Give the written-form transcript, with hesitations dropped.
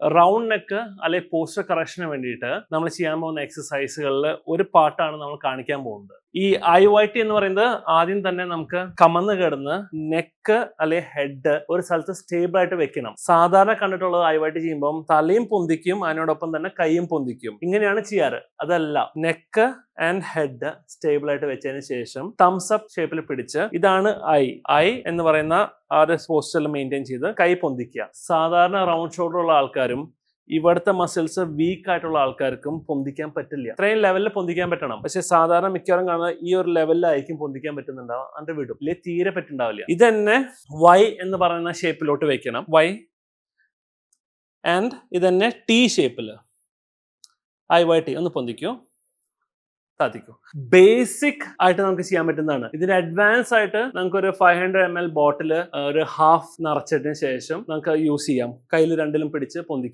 Round neck അല്ലെ poster കറക്ഷന് വേണ്ടിയിട്ട് നമ്മൾ ചെയ്യാൻ പോകുന്ന എക്സസൈസുകളിൽ ഒരു പാർട്ടാണ് നമ്മൾ കാണിക്കാൻ പോകുന്നത്. ഈ IYT എന്ന് പറയുന്നത് ആദ്യം തന്നെ നമുക്ക് കമന്ന് കിടന്ന് നെക്ക് അല്ലെ ഹെഡ് ഒരു സ്ഥലത്ത് സ്റ്റേബിൾ ആയിട്ട് വെക്കണം. സാധാരണ കണ്ടിട്ടുള്ളത് IYT ചെയ്യുമ്പോൾ തലയും പൊന്തിക്കും, അതിനോടൊപ്പം തന്നെ കൈയും പൊന്തിക്കും. ഇങ്ങനെയാണ് ചെയ്യാറ്. അതല്ല, നെക്ക് ആൻഡ് ഹെഡ് സ്റ്റേബിൾ ആയിട്ട് വെച്ചതിന് ശേഷം തംസ് അപ്പ് ഷേപ്പിൽ പിടിച്ച്, ഇതാണ് ഐ എന്ന് പറയുന്ന ആ ഒരു പോസ്റ്ററിൽ മെയിൻറ്റെയിൻ ചെയ്ത് കൈ പൊന്തിക്കുക. സാധാരണ റൗണ്ട് ഷോൾഡർ ഉള്ള ആൾക്കാരും ഇവിടുത്തെ മസിൽസ് വീക്ക് ആയിട്ടുള്ള ആൾക്കാർക്കും പൊന്തിക്കാൻ പറ്റില്ല. ഇത്രയും ലെവലിൽ പൊന്തിക്കാൻ പറ്റണം. പക്ഷെ സാധാരണ മിക്കവാറും കാണുന്ന ഈ ഒരു ലെവലിലായിരിക്കും പൊന്തിക്കാൻ പറ്റുന്നുണ്ടാവും, അതിന്റെ വിടും ഇല്ലേ തീരെ പറ്റുണ്ടാവില്ല. ഇത് തന്നെ Y എന്ന് പറയുന്ന ഷേപ്പിലോട്ട് വെക്കണം. Y ആൻഡ് ഇത് തന്നെ T ഷേപ്പിൽ IYT ഒന്ന് പൊന്തിക്കൂ, സാധിക്കും. ബേസിക് ആയിട്ട് നമുക്ക് ചെയ്യാൻ പറ്റുന്നതാണ്. ഇതിന് അഡ്വാൻസ് ആയിട്ട് നമുക്കൊരു 500 ml ബോട്ടിൽ ഒരു ഹാഫ് നിറച്ചതിന് ശേഷം നമുക്ക് യൂസ് ചെയ്യാം. കയ്യിൽ രണ്ടിലും പിടിച്ച് പൊന്തിക്കാം.